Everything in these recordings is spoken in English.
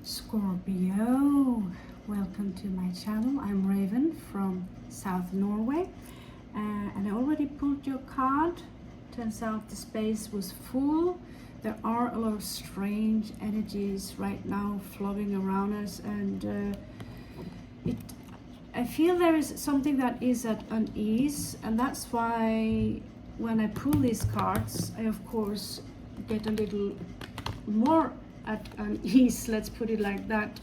Scorpio, welcome to my channel. I'm Raven from South Norway, and I already pulled your card. Turns out the space was full. There are a lot of strange energies right now floating around us, and I feel there is something that is at unease, and that's why when I pull these cards, I of course get a little more at unease, let's put it like that.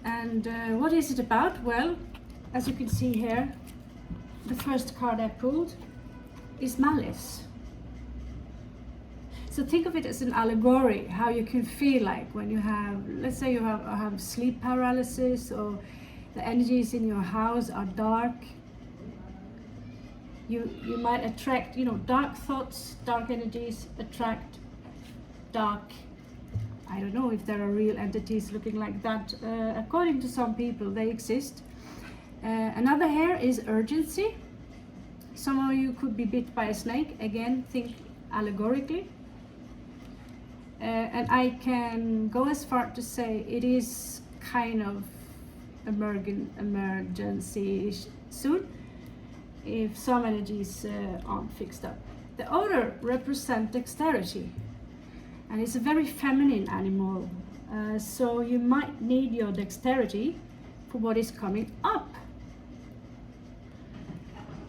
And what is it about? Well, as you can see here, the first card I pulled is malice. So think of it as an allegory, how you can feel like when you have, let's say you have sleep paralysis, or the energies in your house are dark. You might attract, dark thoughts, dark energies attract dark. I don't know if there are real entities looking like that. According to some people, they exist. Another here is urgency. Some of you could be bit by a snake. Again, think allegorically. And I can go as far to say it is kind of emergency soon if some energies aren't fixed up. The other represents dexterity, and it's a very feminine animal, so you might need your dexterity for what is coming up.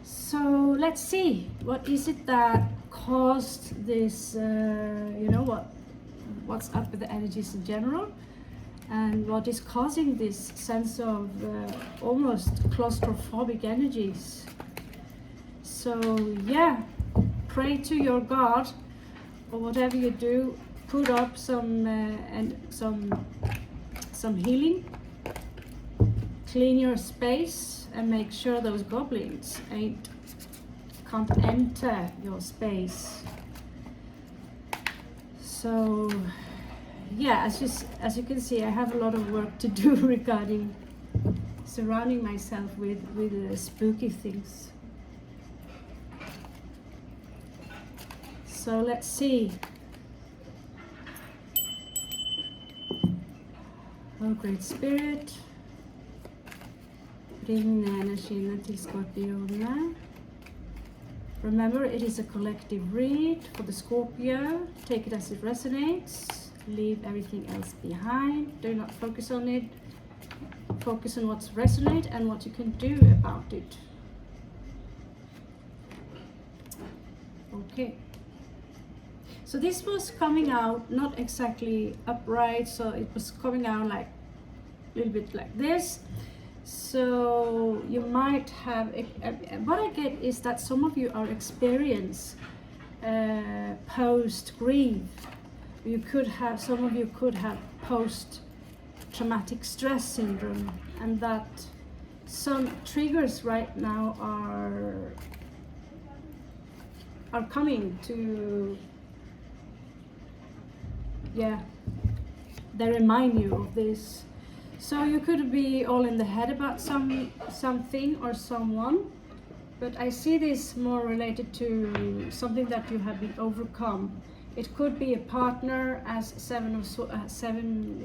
So let's see, what is it that caused this, what's up with the energies in general, and what is causing this sense of almost claustrophobic energies. So yeah, pray to your God, or whatever you do, put up some healing, clean your space, and make sure those goblins can't enter your space. So yeah, as you can see, I have a lot of work to do regarding surrounding myself with spooky things. So let's see. Oh, Great Spirit, bring the energy till Scorpio. Remember, it is a collective read for the Scorpio. Take it as it resonates. Leave everything else behind. Do not focus on it. Focus on what's resonate and what you can do about it. Okay. So this was coming out not exactly upright, so it was coming out like a little bit like this. So you might have, what I get is that some of you are experience post-grief. Some of you could have post-traumatic stress syndrome, and that some triggers right now are coming to, they remind you of this. So you could be all in the head about something or someone, but I see this more related to something that you have been overcome. It could be a partner, as seven is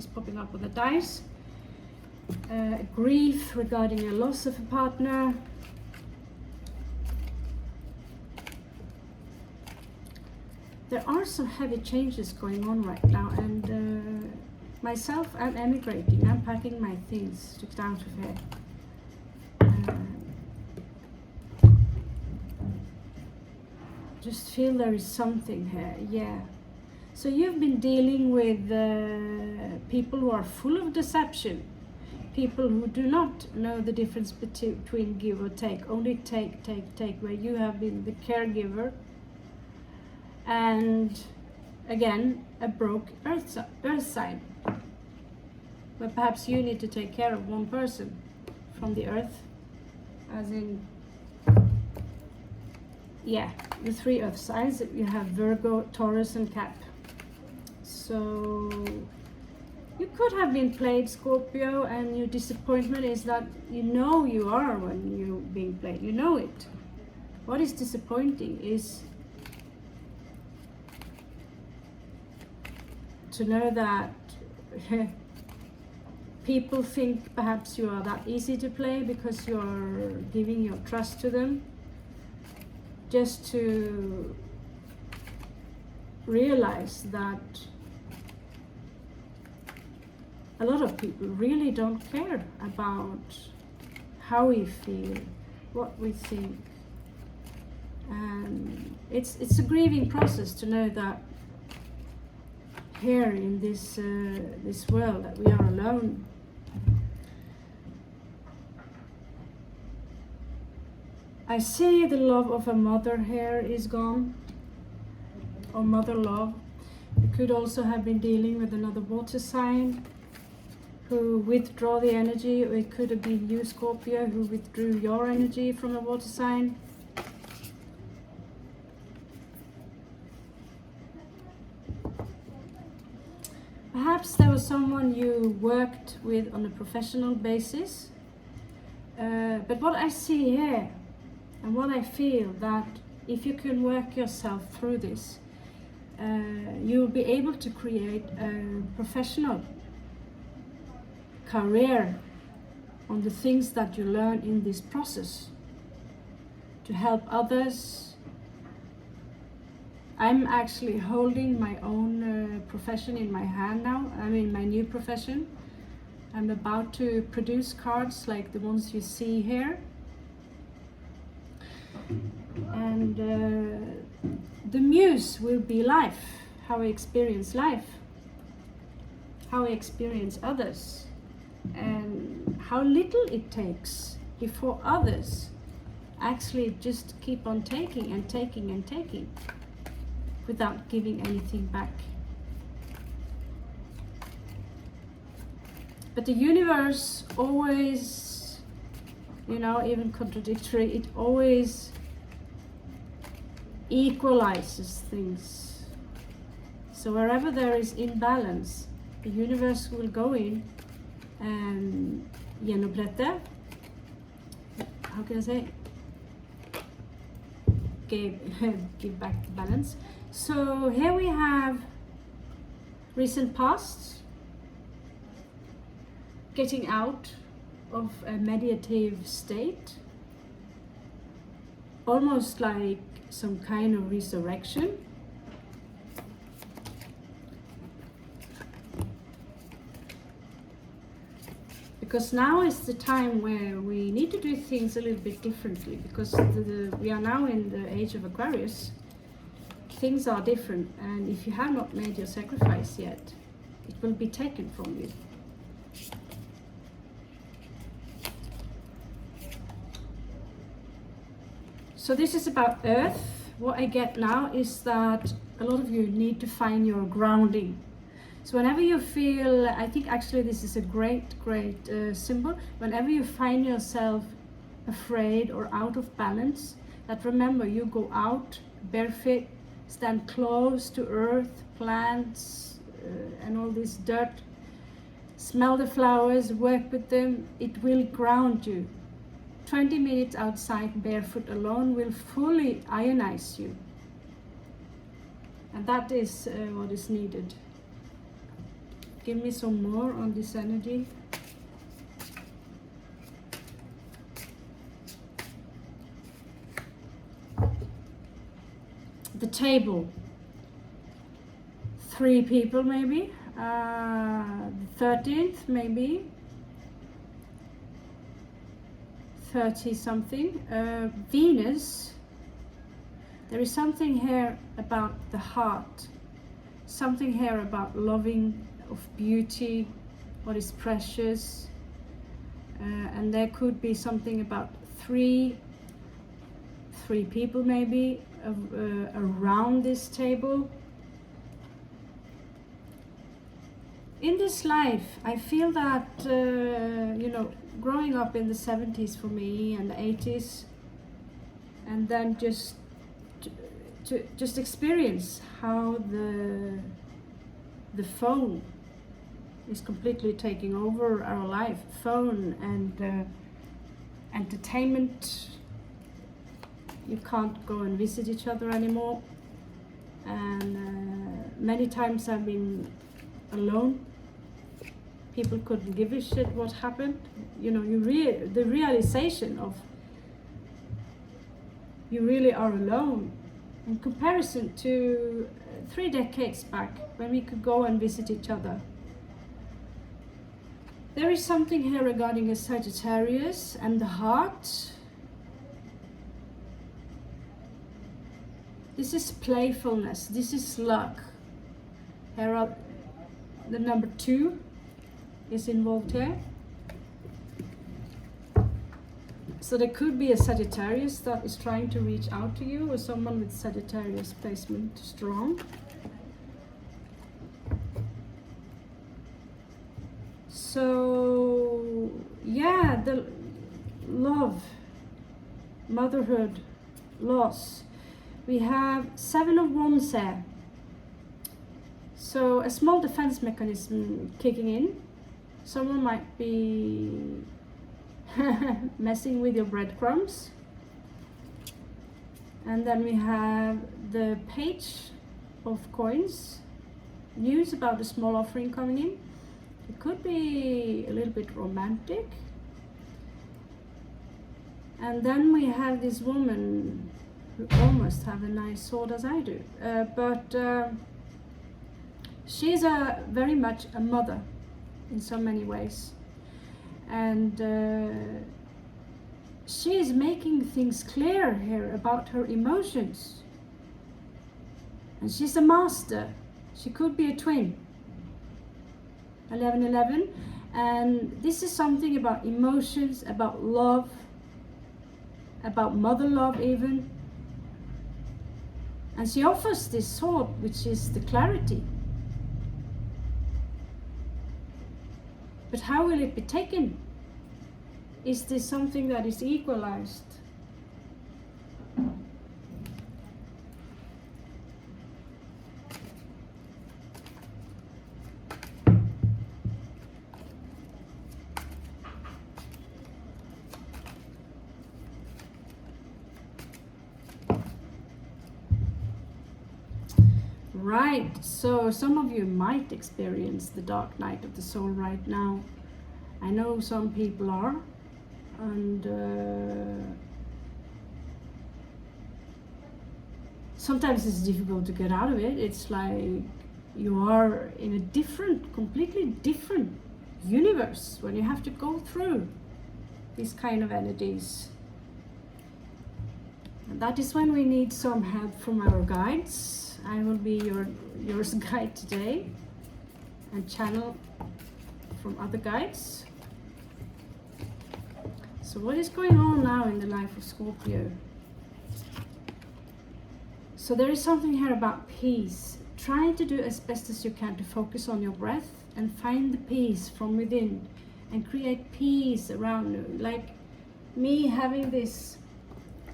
popping up with the dice. Grief regarding a loss of a partner. There are some heavy changes going on right now, and myself, I'm emigrating. I'm packing my things to down to here. Just feel there is something here, yeah. So you've been dealing with people who are full of deception, people who do not know the difference between give or take, only take, where you have been the caregiver. And again, a broke earth sign, where perhaps you need to take care of one person from the earth, as in, the 3 earth signs. You have Virgo, Taurus, and Cap. So you could have been played, Scorpio, and your disappointment is that you are when you're being played. You know it. What is disappointing is to know that people think perhaps you are that easy to play because you're giving your trust to them. Just to realize that a lot of people really don't care about how we feel, what we think. And it's a grieving process to know that here in this world that we are alone. I see the love of a mother here is gone, or mother love. You could also have been dealing with another water sign who withdraw the energy, or it could have been you, Scorpio, who withdrew your energy from a water sign. Perhaps there was someone you worked with on a professional basis, but what I see here and what I feel, that if you can work yourself through this, you will be able to create a professional career on the things that you learn in this process to help others. I'm actually holding my own profession in my hand now. I mean, my new profession. I'm about to produce cards like the ones you see here. And the muse will be life, how I experience life, how I experience others, and how little it takes before others actually just keep on taking and taking and taking without giving anything back. But the universe always, you know, even contradictory, it always equalizes things. So wherever there is imbalance, the universe will go in and gjenopprette, how can I say, give back the balance. So here we have recent past, getting out of a meditative state, almost like some kind of resurrection. Because now is the time where we need to do things a little bit differently, because we are now in the age of Aquarius. Things are different, and if you have not made your sacrifice yet, it will be taken from you. So this is about Earth. What I get now is that a lot of you need to find your grounding. So whenever you feel, I think actually this is a great symbol, whenever you find yourself afraid or out of balance, that remember, you go out barefoot, stand close to earth, plants, and all this dirt, smell the flowers, work with them, it will ground you. 20 minutes outside barefoot alone will fully ionize you. And that is what is needed. Give me some more on this energy. The table. 3 people maybe. 13th maybe. 30 something. Venus. There is something here about the heart. Something here about loving, of beauty, what is precious. And there could be something about three people maybe around this table. In this life, I feel that, you know, growing up in the 70s for me and the 80s, and then just experience how the phone is completely taking over our life. Phone and entertainment. You can't go and visit each other anymore. And many times I've been alone people couldn't give a shit what happened. You know, the realization of you really are alone in comparison to 3 decades back when we could go and visit each other. There is something here regarding a Sagittarius and the heart. This is playfulness, this is luck. Here are the number 2 is involved here. So there could be a Sagittarius that is trying to reach out to you, or someone with Sagittarius placement strong. So yeah, the love, motherhood, loss. We have 7 of Wands here. So a small defense mechanism kicking in. Someone might be messing with your breadcrumbs. And then we have the Page of Coins. News about a small offering coming in. It could be a little bit romantic. And then we have this woman who almost have a nice sword as I do. But she's very much a mother in so many ways. And she is making things clear here about her emotions. And she's a master. She could be a twin. 1111. And this is something about emotions, about love, about mother love even. And she offers this sword, which is the clarity. But how will it be taken? Is this something that is equalized? Right, so some of you might experience the dark night of the soul right now. I know some people are, and sometimes it's difficult to get out of it. It's like you are in a different, completely different universe when you have to go through these kind of energies. And that is when we need some help from our guides. I will be your guide today and channel from other guides. So what is going on now in the life of Scorpio? So there is something here about peace. Try to do as best as you can to focus on your breath and find the peace from within and create peace around you. Like me having this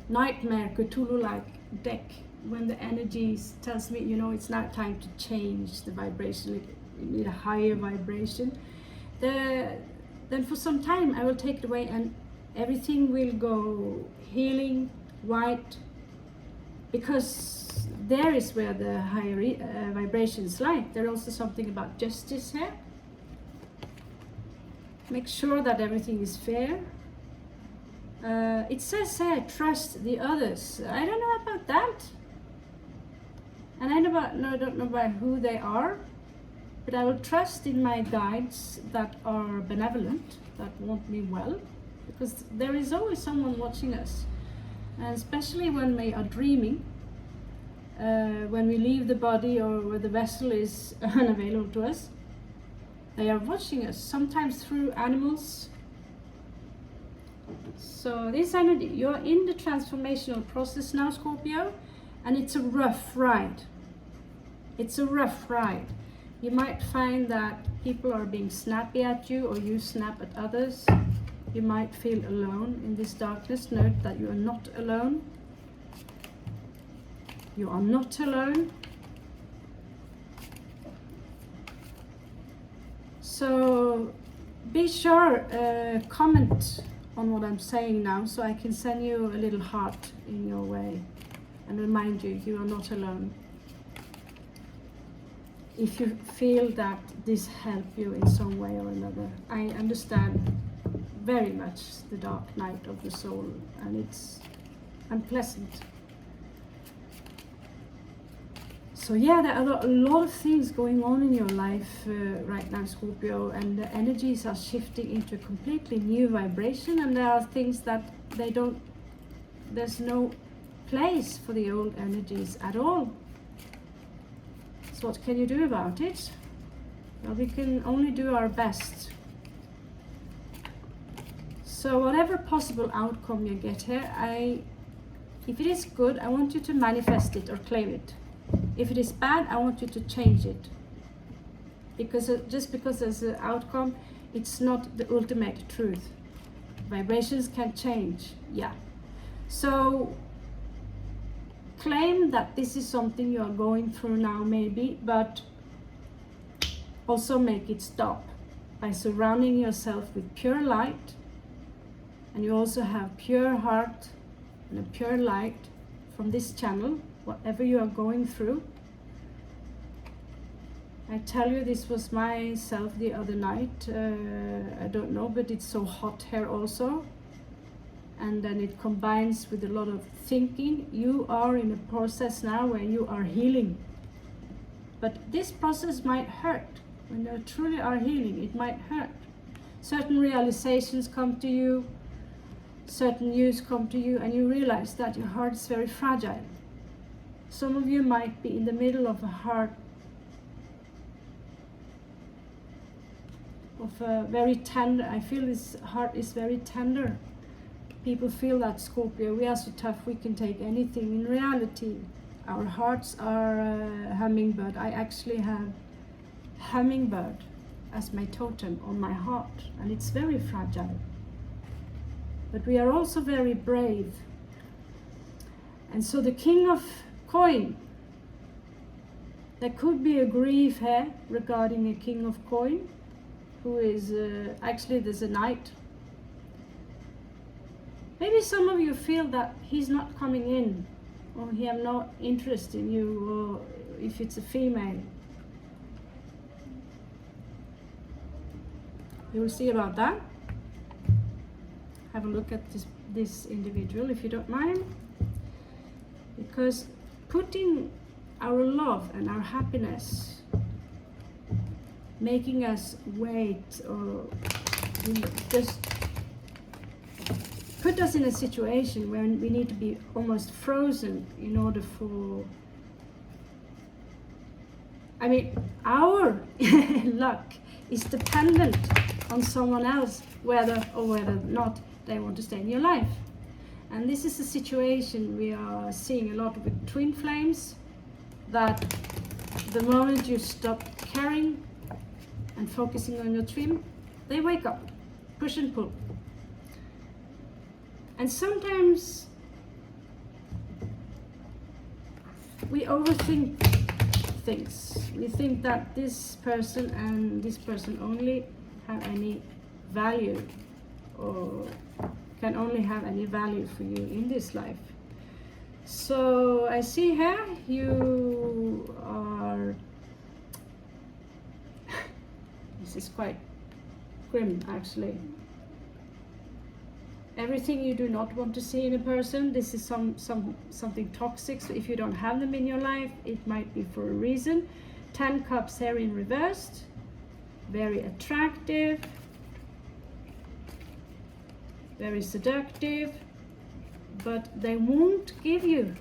nightmare Cthulhu-like deck. When the energy tells me, you know, it's now time to change the vibration, you need a higher vibration, then for some time I will take it away and everything will go healing, white, because there is where the higher vibrations lie. There's also something about justice here. Make sure that everything is fair. It says here, trust the others. I don't know about that. And I don't know about who they are, but I will trust in my guides that are benevolent, that want me well, because there is always someone watching us. And especially when we are dreaming, when we leave the body or where the vessel is unavailable to us, they are watching us, sometimes through animals. So this energy, you're in the transformational process now, Scorpio, and it's a rough ride. It's a rough ride. You might find that people are being snappy at you or you snap at others. You might feel alone in this darkness. Note that you are not alone. You are not alone. So be sure, comment on what I'm saying now so I can send you a little heart in your way and remind you, you are not alone. if you feel that this helped you in some way or another. I understand very much the dark night of the soul, and it's unpleasant. So yeah, there are a lot of things going on in your life right now, Scorpio, and the energies are shifting into a completely new vibration, and there are things that there's no place for the old energies at all. So what can you do about it? Well, we can only do our best. So whatever possible outcome you get here, if it is good, I want you to manifest it or claim it. If it is bad, I want you to change it. Because just because there's an outcome, it's not the ultimate truth. Vibrations can change, yeah. So claim that this is something you are going through now maybe, but also make it stop by surrounding yourself with pure light. And you also have pure heart and a pure light from this channel, whatever you are going through. I tell you, this was myself the other night. I don't know, but it's so hot here also. And then it combines with a lot of thinking. You are in a process now where you are healing. But this process might hurt. When you truly are healing, it might hurt. Certain realizations come to you, certain news come to you, and you realize that your heart is very fragile. Some of you might be in the middle of a heart, of a very tender, I feel this heart is very tender. People feel that, Scorpio, we are so tough, we can take anything. In reality, our hearts are hummingbird. I actually have hummingbird as my totem on my heart, and it's very fragile. But we are also very brave. And so the King of Coin, there could be a grief here regarding a King of Coin, who is actually there's a knight. Maybe some of you feel that he's not coming in, or he have no interest in you, or if it's a female. You will see about that. Have a look at this individual, if you don't mind. Because putting our love and our happiness, making us wait, or just put us in a situation where we need to be almost frozen in order for, I mean, our luck is dependent on someone else, whether or whether not they want to stay in your life. And this is a situation we are seeing a lot with twin flames, that the moment you stop caring and focusing on your twin, they wake up, push and pull. And sometimes we overthink things. We think that this person and this person only have any value, or can only have any value for you in this life. So I see here you are this is quite grim actually. Everything you do not want to see in a person. This is something toxic. So if you don't have them in your life, it might be for a reason. 10 cups here in reversed. Very attractive. Very seductive. But they won't give you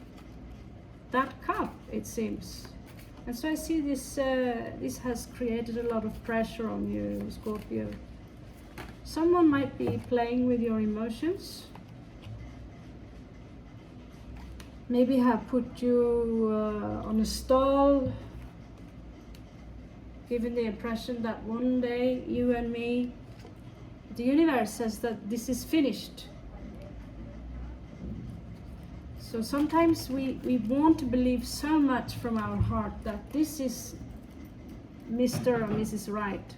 that cup, it seems. And so I see this this has created a lot of pressure on you, Scorpio. Someone might be playing with your emotions. Maybe have put you on a stall, given the impression that one day you and me, the universe says that this is finished. So sometimes we want to believe so much from our heart that this is Mr. or Mrs. Right.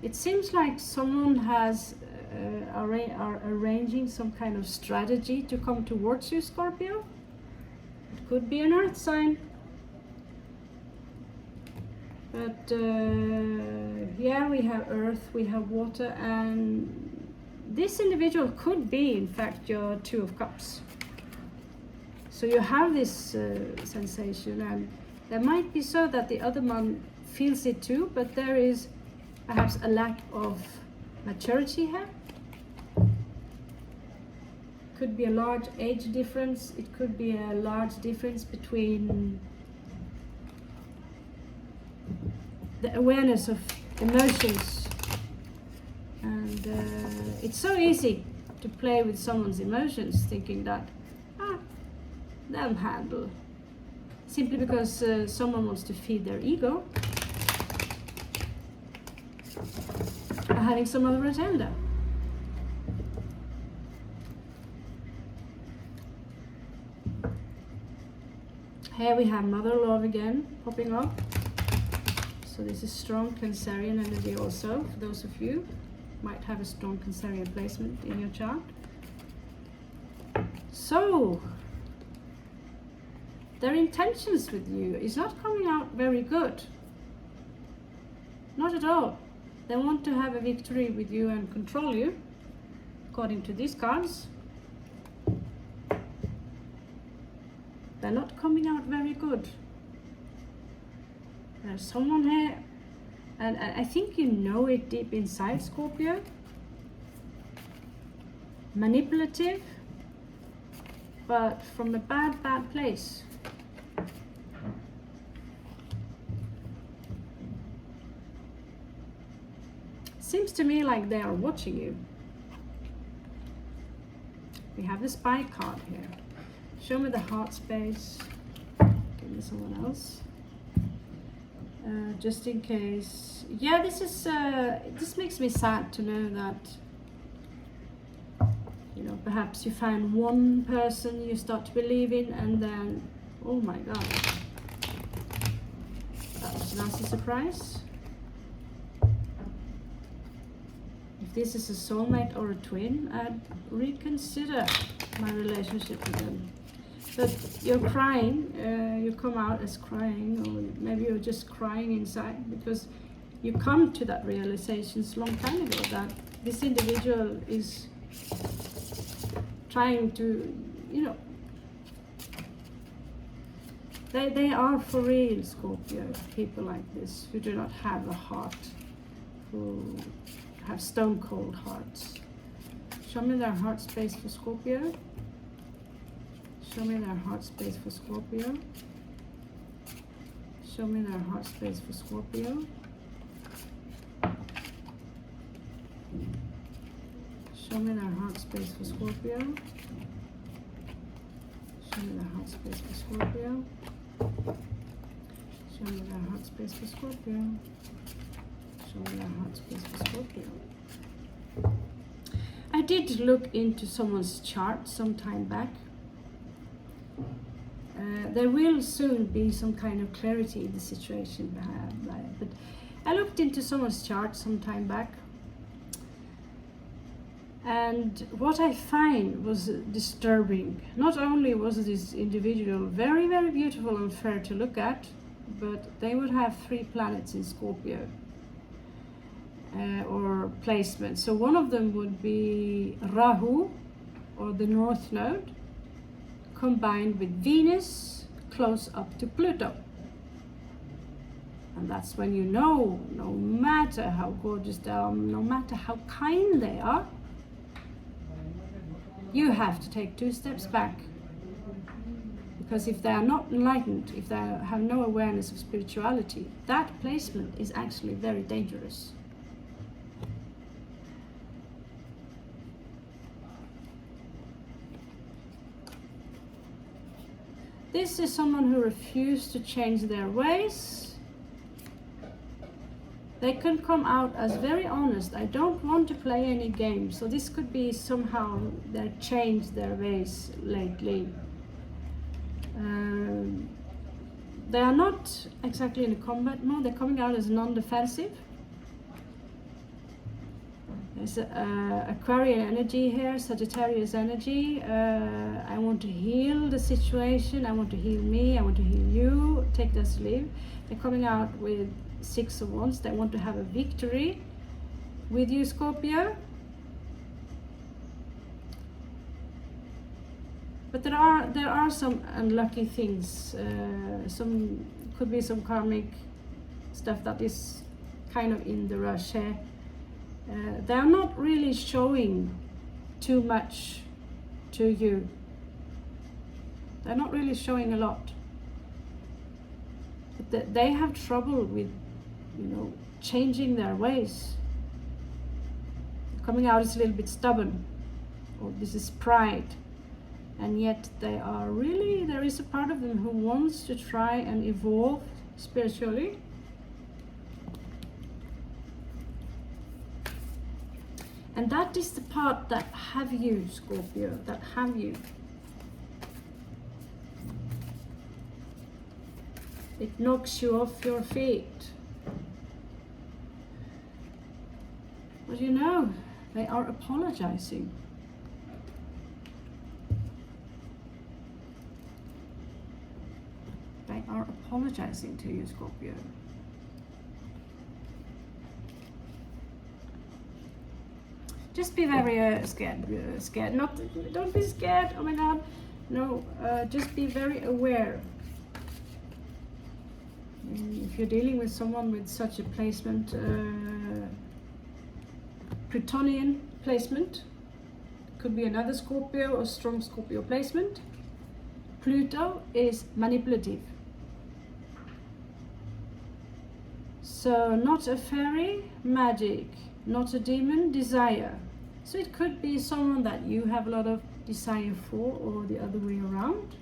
It seems like someone has are arranging some kind of strategy to come towards you, Scorpio. It could be an earth sign. But yeah, we have earth, we have water, and this individual could be, in fact, your Two of Cups. So you have this sensation, and there might be so that the other man feels it too, but there is perhaps a lack of maturity here. Could be a large age difference. It could be a large difference between the awareness of emotions. And it's so easy to play with someone's emotions, thinking that, they'll handle. Simply because someone wants to feed their ego, or having some other agenda. Here we have Mother Love again popping up. So this is strong Cancerian energy also. For those of you might have a strong Cancerian placement in your chart. So their intentions with you is not coming out very good. Not at all. They want to have a victory with you and control you, according to these cards. They're not coming out very good. There's someone here, and I think you know it deep inside, Scorpio. Manipulative, but from a bad place. Seems to me like they are watching you. We have the Spy card here. Show me the heart space. Give me someone else. Just in case. Yeah, this is. This makes me sad to know that. You know, perhaps you find one person you start to believe in, and then, oh my God, that was a nasty surprise. If this is a soulmate or a twin, I'd reconsider my relationship with them. But you're crying, you come out as crying, or maybe you're just crying inside because you come to that realization a long time ago that this individual is trying to, you know, they are for real, Scorpio, people like this who do not have a heart, who have stone cold hearts. Show me their heart space for Scorpio. Show me their heart space for Scorpio. Show me their heart space for Scorpio. Show me their heart space for Scorpio. Show me their heart space for Scorpio. Show me their heart space for Scorpio. Show me their heart space for Scorpio. I did look into someone's chart some time back. There will soon be some kind of clarity in the situation, but I looked into someone's chart some time back, and what I find was disturbing. Not only was this individual very, very beautiful and fair to look at, but they would have 3 planets in Scorpio, or placement. So one of them would be Rahu, or the North Node, combined with Venus close up to Pluto. And that's when you know, no matter how gorgeous they are, no matter how kind they are, you have to take 2 steps back. Because if they are not enlightened, if they have no awareness of spirituality, that placement is actually very dangerous. This is someone who refused to change their ways. They can come out as very honest. I don't want to play any games. So this could be somehow they changed their ways lately. They are not exactly in a combat mode. They're coming out as non-defensive. There's Aquarian energy here, Sagittarius energy. I want to heal the situation, I want to heal me, I want to heal you, take it as leave. They're coming out with 6 of Wands. They want to have a victory with you, Scorpio. But there are some unlucky things. Some could be some karmic stuff that is kind of in the rush here. They are not really showing too much to you. They're not really showing a lot. But they have trouble with, you know, changing their ways. Coming out is a little bit stubborn, or this is pride. And yet they are really, there is a part of them who wants to try and evolve spiritually. And that is the part that have you, Scorpio, that have you. It knocks you off your feet. But you know, they are apologizing. They are apologizing to you, Scorpio. Just be very scared. Don't be scared. Oh my God, no. Just be very aware. If you're dealing with someone with such a placement, Plutonian placement, could be another Scorpio or strong Scorpio placement. Pluto is manipulative. So not a fairy, magic, not a demon, desire. So it could be someone that you have a lot of desire for, or the other way around.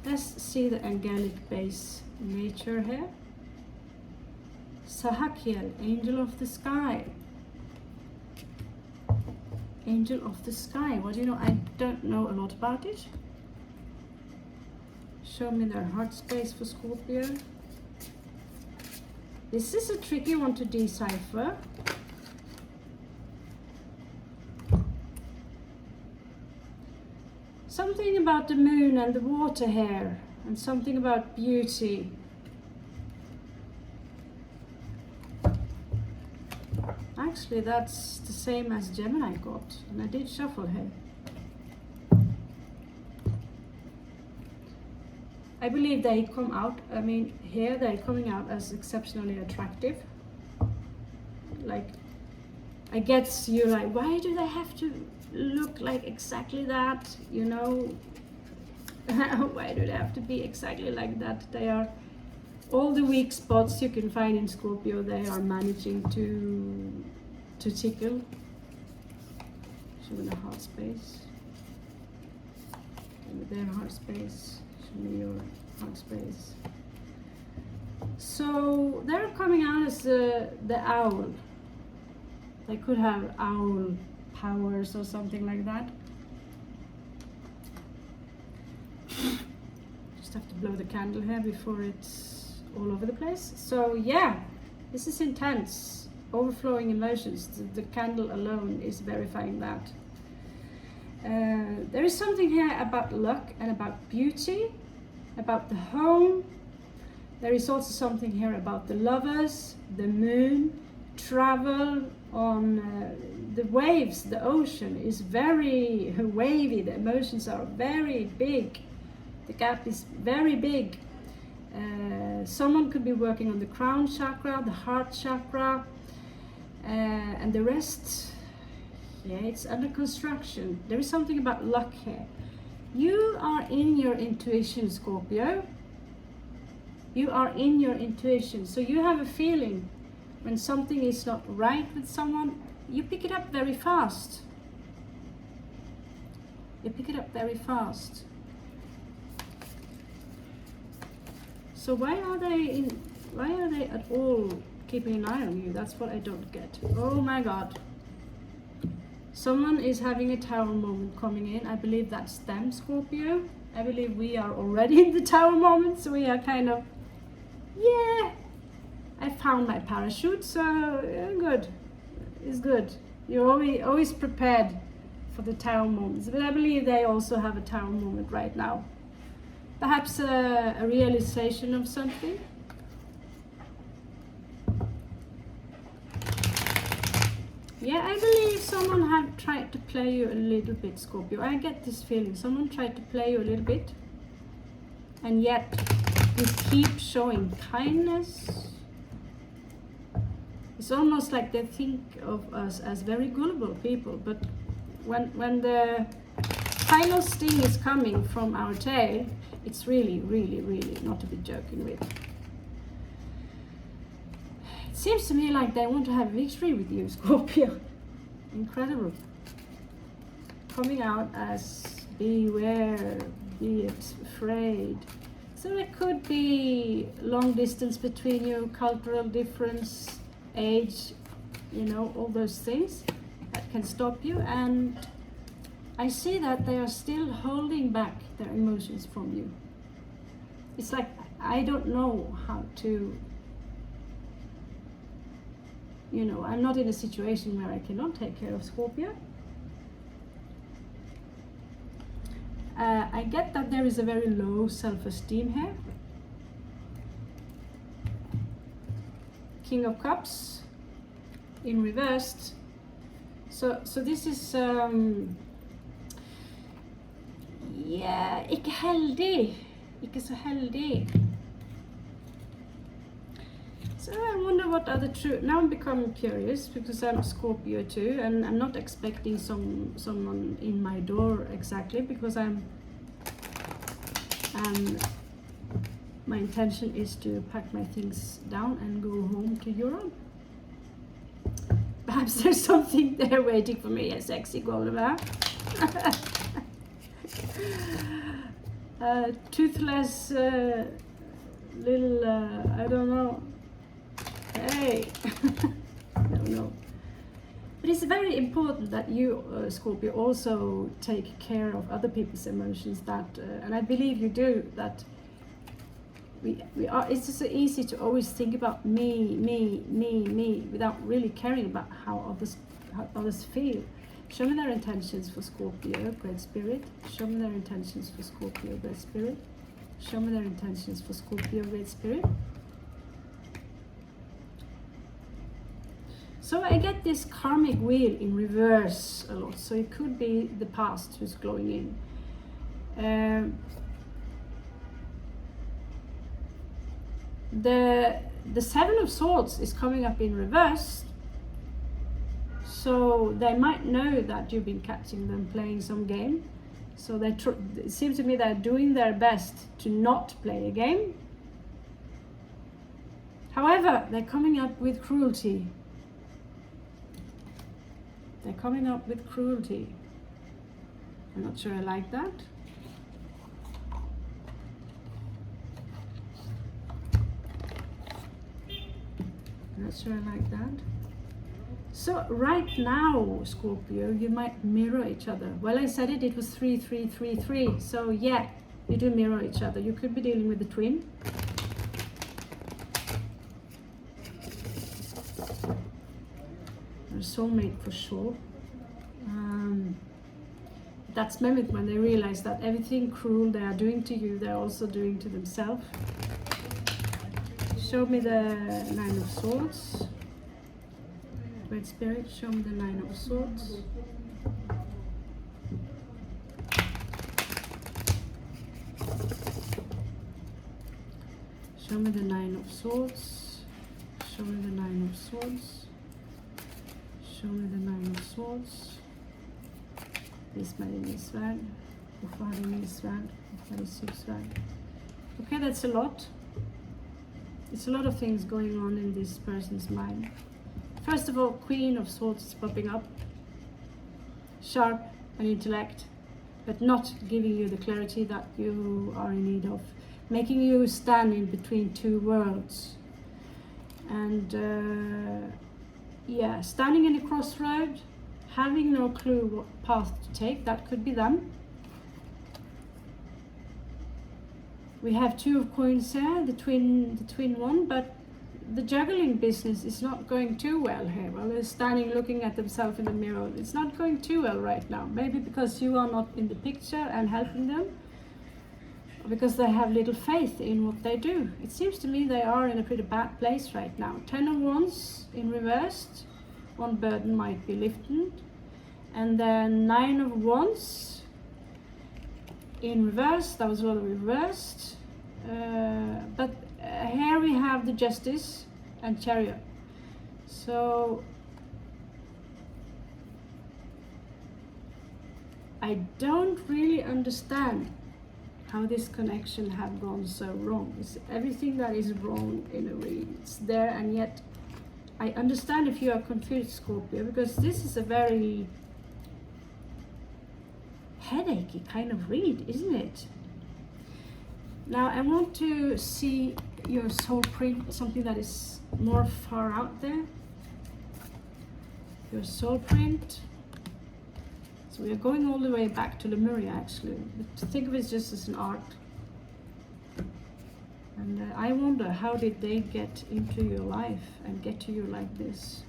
Let's see the angelic base nature here. Sahakiel, angel of the sky. Angel of the sky. What do you know? I don't know a lot about it. Show me their heart space for Scorpio. This is a tricky one to decipher. Something about the moon and the water here, and something about beauty. Actually, that's the same as Gemini got, and I did shuffle here. I believe they come out, I mean, here they're coming out as exceptionally attractive. Like, I guess you're like, why do they have to look like exactly that, you know? Why do they have to be exactly like that? They are, all the weak spots you can find in Scorpio, they are managing to tickle. Show me the heart space. Show me their heart space. Show me your heart space. So they're coming out as the owl. They could have owl powers or something like that. Just have to blow the candle here before it's all over the place. So yeah, this is intense, overflowing emotions. The candle alone is verifying that. There is something here about luck and about beauty, about the home. There is also something here about the lovers, the moon, travel on the waves. The ocean is very wavy. The emotions are very big. The gap is very big. Someone could be working on the crown chakra, the heart chakra, and the rest, yeah, it's under construction. There is something about luck here. You are in your intuition, Scorpio. You are in your intuition. So you have a feeling when something is not right with someone, you pick it up very fast. You pick it up very fast. So why are they at all keeping an eye on you? That's what I don't get. Oh my God. Someone is having a tower moment coming in. I believe that's them, Scorpio. I believe we are already in the tower moment, so we are kind of, yeah, I found my parachute, so good. It's good. You're always prepared for the tower moments. But I believe they also have a tower moment right now. Perhaps a realization of something. Yeah, I believe someone have tried to play you a little bit, Scorpio. I get this feeling. Someone tried to play you a little bit. And yet, you keep showing kindness. It's almost like they think of us as very gullible people. But when the final sting is coming from our tail, it's really, really, really not to be joking with. It seems to me like they want to have victory with you, Scorpio. Incredible. Coming out as beware, be afraid. So there could be long distance between you, cultural difference, age, you know, all those things that can stop you. And I see that they are still holding back their emotions from you. It's like, I don't know how to, you know, I'm not in a situation where I cannot take care of Scorpio. I get that there is a very low self-esteem here. King of Cups in reversed. So this is yeah, ikke heldig. Ikke så heldig. So I wonder what are the true. Now I'm becoming curious because I'm a Scorpio too, and I'm not expecting someone in my door exactly because my intention is to pack my things down and go home to Europe. Perhaps there's something there waiting for me, a sexy Gulliver. Toothless little, I don't know. Hey, I don't know. But it's very important that you, Scorpio, also take care of other people's emotions. That, and I believe you do. That we are. It's just so easy to always think about me, without really caring about how others feel. Show me their intentions for Scorpio, Great Spirit. Show me their intentions for Scorpio, Great Spirit. Show me their intentions for Scorpio, Great Spirit. So I get this karmic wheel in reverse a lot. So it could be the past who's glowing in. The Seven of Swords is coming up in reverse. So they might know that you've been catching them playing some game. So it seems to me they're doing their best to not play a game. However, they're coming up with cruelty. They're coming up with cruelty. I'm not sure I like that. I'm not sure I like that. So right now, Scorpio, you might mirror each other. Well, I said it was 3-3-3-3. So yeah, you do mirror each other. You could be dealing with a twin. Or a soulmate for sure. That's maybe when they realize that everything cruel they are doing to you, they're also doing to themselves. Show me the Nine of Swords. Great Spirit, show me the Nine of Swords. Show me the Nine of Swords. Show me the Nine of Swords. Show me the Nine of Swords. Vis meg ingen svärd. Hvorfor har de ingen svärd? Hvorfor har de 7 svärd? Okay, that's a lot. It's a lot of things going on in this person's mind. First of all, Queen of Swords is popping up. Sharp and intellect, but not giving you the clarity that you are in need of. Making you stand in between two worlds. And yeah, standing in a crossroad, having no clue what path to take. That could be them. We have 2 of coins here, the twin one, but the juggling business is not going too well here. Well, they're standing looking at themselves in the mirror. It's not going too well right now. Maybe because you are not in the picture and helping them, or because they have little faith in what they do. It seems to me they are in a pretty bad place right now. 10 of Wands in reversed. One burden might be lifted. And then 9 of Wands in reverse. That was a little reversed. But here we have the Justice and Chariot. So I don't really understand how this connection have gone so wrong. It's everything that is wrong in a read. It's there, and yet I understand if you are confused, Scorpio, because this is a very headachy kind of read, isn't it? Now I want to see your soul print, something that is more far out there. Your soul print. So we are going all the way back to Lemuria, actually. But think of it just as an art. And I wonder, how did they get into your life and get to you like this?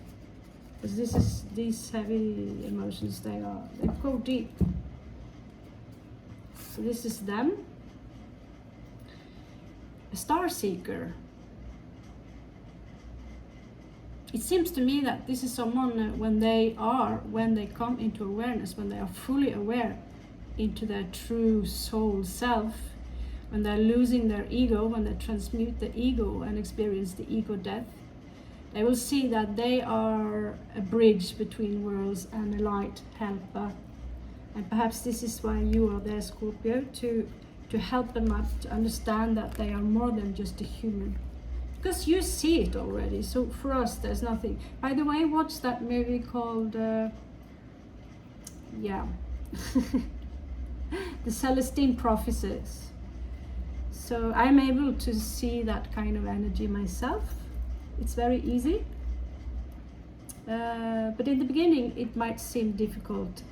Because this is, these heavy emotions, they go deep. So this is them. A star seeker. It seems to me that this is someone when they come into awareness, when they are fully aware into their true soul self, when they're losing their ego, when they transmute the ego and experience the ego death, they will see that they are a bridge between worlds and a light helper. And perhaps this is why you are there, Scorpio, to help them up to understand that they are more than just a human. Because you see it already, so for us there's nothing. By the way, what's that movie called? The Celestine Prophecies. So I'm able to see that kind of energy myself. It's very easy. But in the beginning it might seem difficult.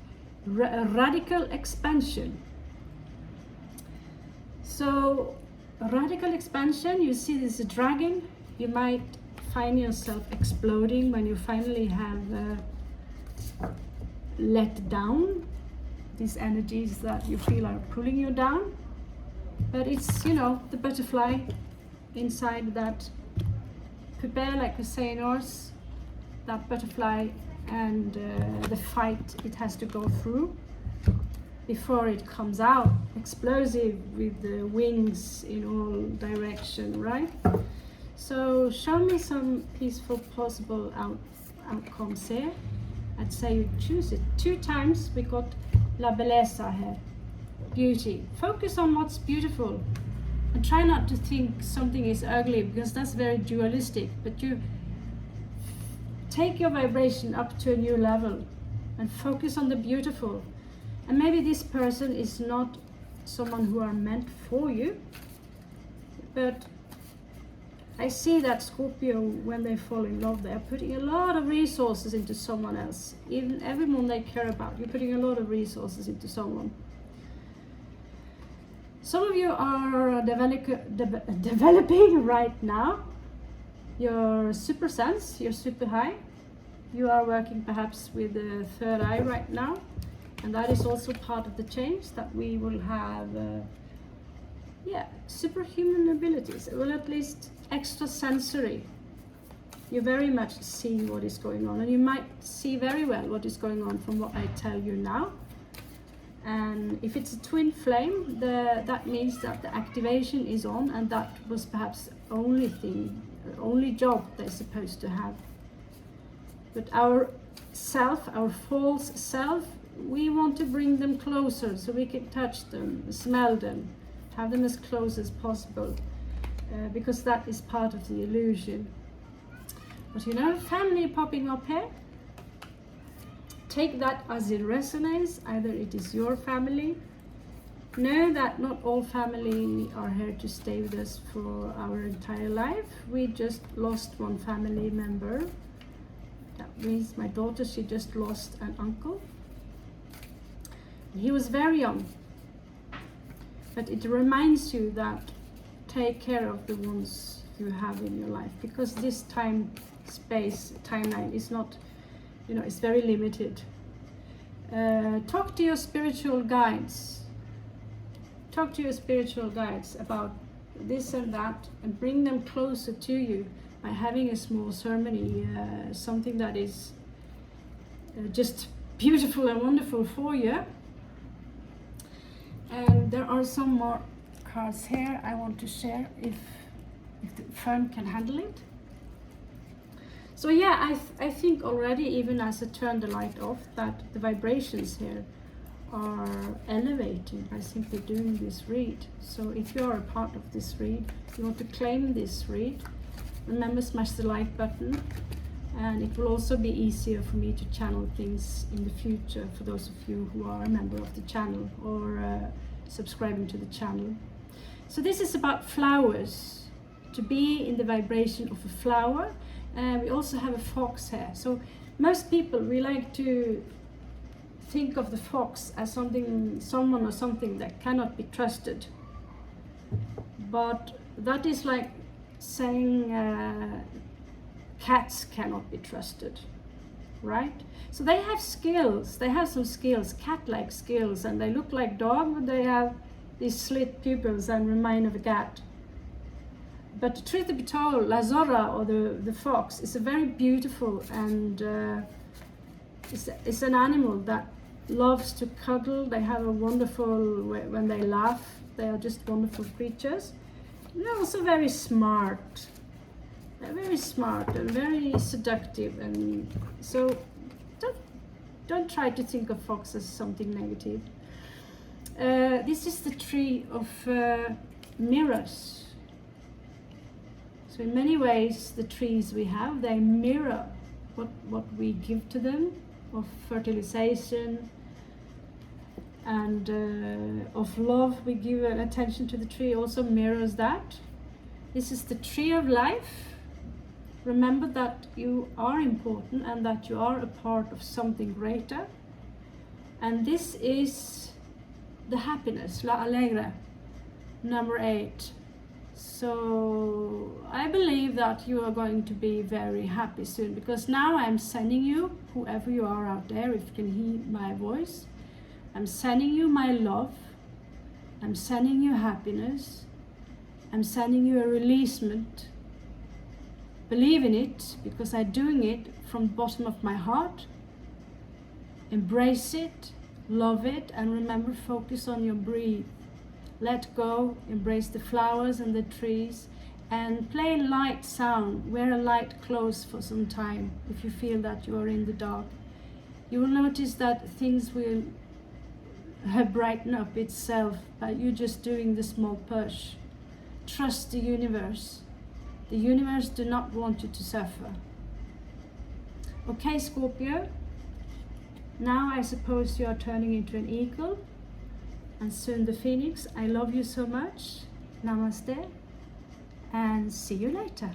A radical expansion. So radical expansion, you see this dragon, you might find yourself exploding when you finally have let down these energies that you feel are pulling you down. But it's, you know, the butterfly inside that pupa, like we say in Norse, that butterfly, and the fight it has to go through before it comes out explosive with the wings in all directions, right? So show me some peaceful possible outcomes here. I'd say you choose it. 2 times we got La Belleza here, beauty. Focus on what's beautiful and try not to think something is ugly, because that's very dualistic. But you take your vibration up to a new level and focus on the beautiful. And maybe this person is not someone who are meant for you, but I see that Scorpio, when they fall in love, they are putting a lot of resources into someone else. Even everyone they care about, you're putting a lot of resources into someone. Some of you are developing right now your super sense, your super high. You are working perhaps with the third eye right now. And that is also part of the change, that we will have superhuman abilities, well, at least extra sensory. You very much see what is going on, and you might see very well what is going on from what I tell you now. And if it's a twin flame, that means that the activation is on, and that was perhaps the only job they're supposed to have. But our self, our false self, we want to bring them closer so we can touch them, smell them, have them as close as possible, because that is part of the illusion. But you know, family popping up here, take that as it resonates. Either it is your family. Know that not all family are here to stay with us for our entire life. We just lost one family member that means my daughter, she just lost an uncle. He was very young. But it reminds you that take care of the ones you have in your life, because this time, space, timeline is not, you know, it's very limited. Talk to your spiritual guides. Talk to your spiritual guides about this and that, and bring them closer to you by having a small ceremony, something that is just beautiful and wonderful for you. And there are some more cards here I want to share if the phone can handle it. So yeah, I think already, even as I turn the light off, that the vibrations here are elevating by simply doing this read. So if you are a part of this read, you want to claim this read, remember, smash the like button, and it will also be easier for me to channel things in the future for those of you who are a member of the channel or subscribing to the channel. So this is about flowers, to be in the vibration of a flower. And we also have a fox here. So most people, we like to think of the fox as someone or something that cannot be trusted. But that is like saying cats cannot be trusted, right? So they have skills, they have some skills, cat-like skills, and they look like dog, but they have these slit pupils and remind of a cat. But the truth be told, La Zorra, or the fox, is a very beautiful and it's an animal that loves to cuddle. They have a wonderful, when they laugh, they are just wonderful creatures. And they're also very smart. They're very smart and very seductive, and so don't try to think of fox as something negative. This is the tree of mirrors. So in many ways, the trees we have, they mirror what we give to them, of fertilization and of love. We give attention to the tree, also mirrors that. This is the tree of life. Remember that you are important and that you are a part of something greater. And this is the happiness, La Alegre, number 8. So I believe that you are going to be very happy soon, because now I'm sending you, whoever you are out there, if you can hear my voice, I'm sending you my love, I'm sending you happiness, I'm sending you a releasement. Believe in it, because I'm doing it from the bottom of my heart. Embrace it, love it, and remember, focus on your breath. Let go, embrace the flowers and the trees, and play light sound. Wear a light clothes for some time if you feel that you are in the dark. You will notice that things will brighten up itself by you just doing the small push. Trust the universe. The universe do not want you to suffer. Okay, Scorpio. Now I suppose you are turning into an eagle, and soon the phoenix. I love you so much. Namaste, and see you later.